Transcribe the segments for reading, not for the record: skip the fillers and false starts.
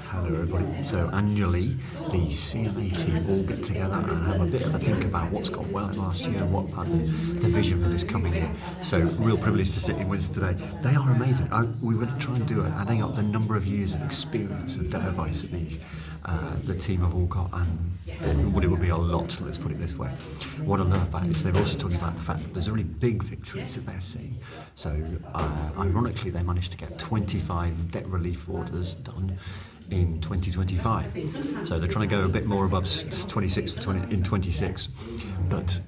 Hello everybody. So annually the CMA team all get together and have a bit of a think about what's gone well in last year and what about the vision for this coming year. So real privilege to sit in with us today. They are amazing. We were going to try and do it, adding up the number of years of experience of debt advice that the team have all got, and it would be a lot, let's put it this way. What I love about it is they're also talking about the fact that there's really big victories that they're seeing. So ironically they managed to get 25 debt relief orders done in 2025. So they're trying to go a bit more above 26 in 26. But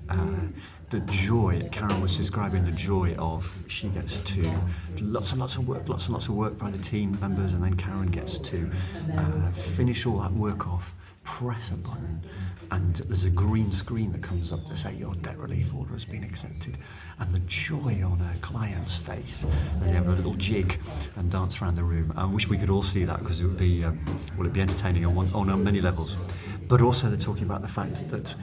the joy, Karen was describing the joy of, she gets to lots and lots of work by the team members, and then Karen gets to finish all that work off, press a button, and there's a green screen that comes up to say your debt relief order has been accepted, and the joy on a client's face as they have a little jig and dance around the room. I wish we could all see that, because it would be it'd be entertaining on many levels. But also they're talking about the fact that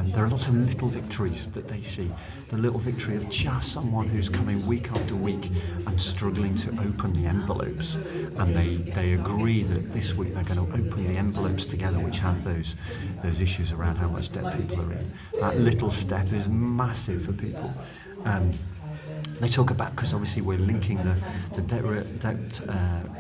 there are lots of little victories that they see. The little victory of just someone who's coming week after week and struggling to open the envelopes, and they agree that this week they're going to open the envelopes together which have those issues around how much debt people are in. That little step is massive for people. They talk about, because obviously we're linking the debt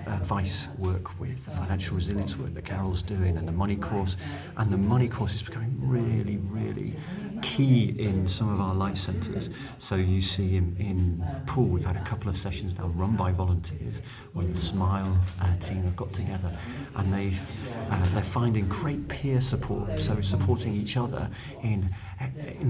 advice work with the financial resilience work that Carol's doing, and the money course. And the money course is becoming really, really key in some of our life centres. So you see in Poole, we've had a couple of sessions now run by volunteers where the Smile team have got together, and they're finding great peer support, so supporting each other in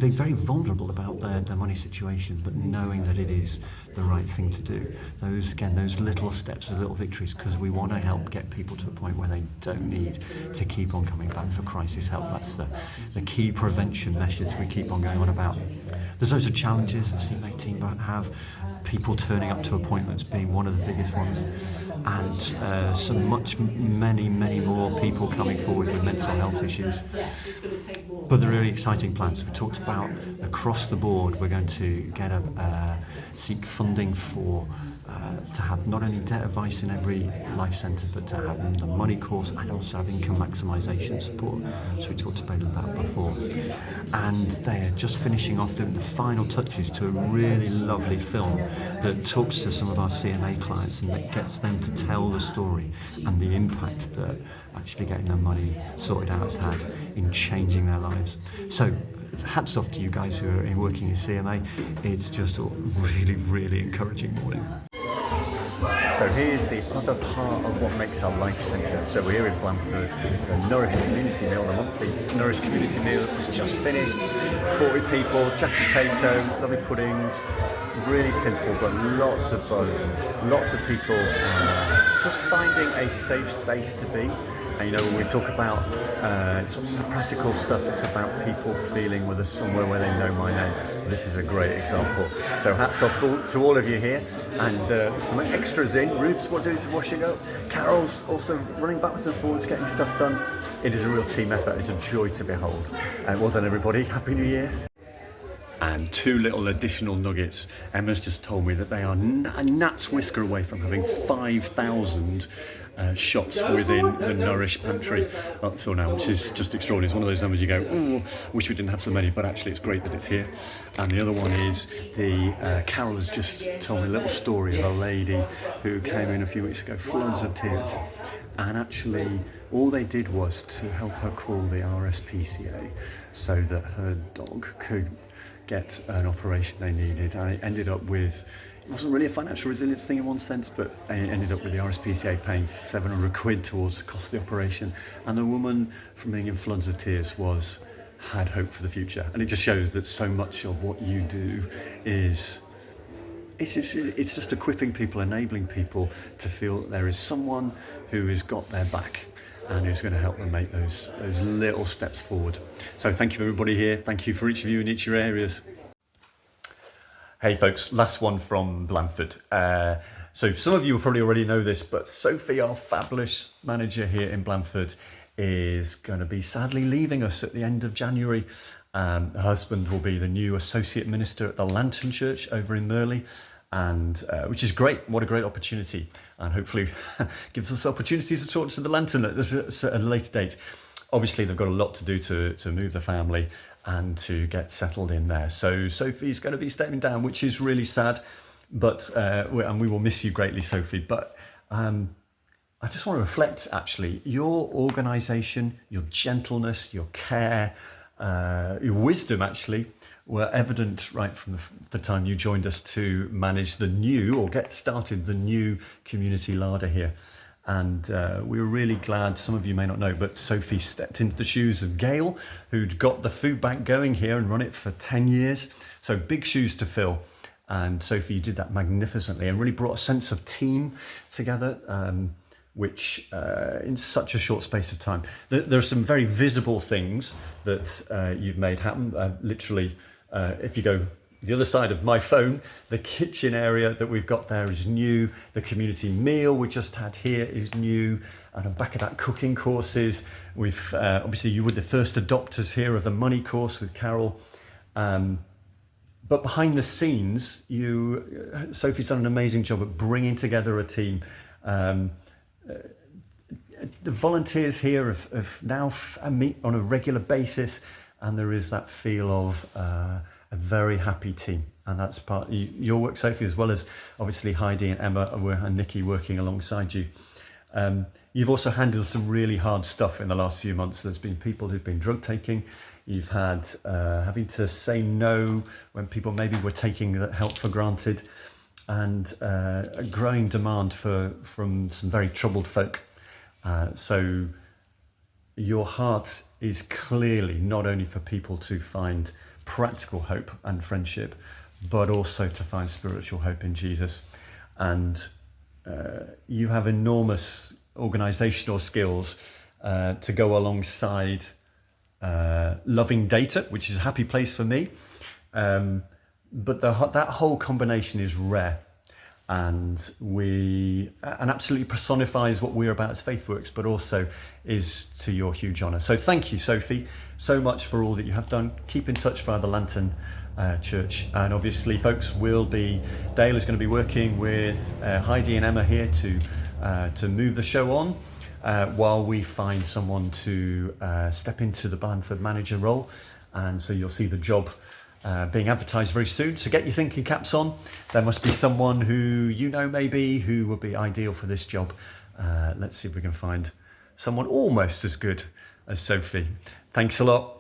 being very vulnerable about their money situation, but knowing that it is the right thing to do. Those little steps, the little victories, because we want to help get people to a point where they don't need to keep on coming back for crisis help. That's the key prevention measures we keep on going on about. There's loads of challenges the CMA team have, people turning up to appointments being one of the biggest ones, and many more people coming forward with mental health issues. But the really exciting plans we talked about across the board, we're going to seek funding for to have not only debt advice in every life centre, but to have the money course and also have income maximisation support, as we talked about before. And they're just finishing off doing the final touches to a really lovely film that talks to some of our CMA clients and that gets them to tell the story and the impact that actually getting their money sorted out has had in changing their lives. So hats off to you guys who are working in CMA. It's just a really, really encouraging morning. So here's the other part of what makes our life centre. So we're here in Blandford, the Nourish Community Meal, the monthly Nourish Community Meal has just finished. 40 people, jack potato, lovely puddings, really simple but lots of buzz, lots of people just finding a safe space to be. And when we talk about sort of practical stuff, it's about people feeling where there's somewhere where they know my name. This is a great example. So hats off to all of you here, and some extras in. Ruth's doing some washing up. Carol's also running backwards and forwards, getting stuff done. It is a real team effort. It's a joy to behold. Well done, everybody. Happy New Year. And two little additional nuggets. Emma's just told me that they are a gnat's whisker away from having 5,000 shops within the Nourish pantry up till now, which is just extraordinary. It's one of those numbers you go, oh, wish we didn't have so many, but actually it's great that it's here. And the other one is Carol has just told me a little story of a lady who came in a few weeks ago, floods of tears, and actually all they did was to help her call the RSPCA so that her dog could get an operation they needed. And it ended up with, it wasn't really a financial resilience thing in one sense, but it ended up with the RSPCA paying 700 quid towards the cost of the operation. And the woman, from being in floods of tears, had hope for the future. And it just shows that so much of what you do is, it's just equipping people, enabling people to feel that there is someone who has got their back and who's going to help them make those little steps forward. So thank you for everybody here. Thank you for each of you in each of your areas. Hey folks, last one from Blandford. So some of you will probably already know this, but Sophie, our fabulous manager here in Blandford, is going to be sadly leaving us at the end of January. Her husband will be the new associate minister at the Lantern Church over in Merley. and which is great. What a great opportunity, and hopefully gives us the opportunity to talk to the Lantern at a later date. Obviously, they've got a lot to do to move the family and to get settled in there. So Sophie's going to be stepping down, which is really sad, but and we will miss you greatly, Sophie. But I just want to reflect, actually, your organisation, your gentleness, your care, your wisdom, actually, were evident right from the time you joined us to manage the new, or get started, the new community larder here. And we were really glad, some of you may not know, but Sophie stepped into the shoes of Gail, who'd got the food bank going here and run it for 10 years. So big shoes to fill. And Sophie, you did that magnificently and really brought a sense of team together, which in such a short space of time. There are some very visible things that you've made happen. Literally, if you go the other side of my phone, the kitchen area that we've got there is new. The community meal we just had here is new. And on the back of that, cooking courses. We've obviously, you were the first adopters here of the money course with Carol. But behind the scenes, Sophie's done an amazing job at bringing together a team. The volunteers here have now meet on a regular basis, and there is that feel of a very happy team. And that's part of your work, Sophie, as well as obviously Heidi and Emma and Nikki working alongside you. You've also handled some really hard stuff in the last few months. There's been people who've been drug taking. You've had having to say no when people maybe were taking that help for granted, and a growing demand from some very troubled folk. So your heart is clearly not only for people to find practical hope and friendship, but also to find spiritual hope in Jesus. And you have enormous organizational skills to go alongside loving data, which is a happy place for me. But that whole combination is rare, and absolutely personifies what we're about as FaithWorks, but also is to your huge honour. So thank you, Sophie, so much for all that you have done. Keep in touch via the Lantern Church, and obviously, folks, Dale is going to be working with Heidi and Emma here to move the show on while we find someone to step into the Blandford manager role. And so you'll see the job being advertised very soon. So get your thinking caps on. There must be someone who maybe who would be ideal for this job. Let's see if we can find someone almost as good as Sophie. Thanks a lot.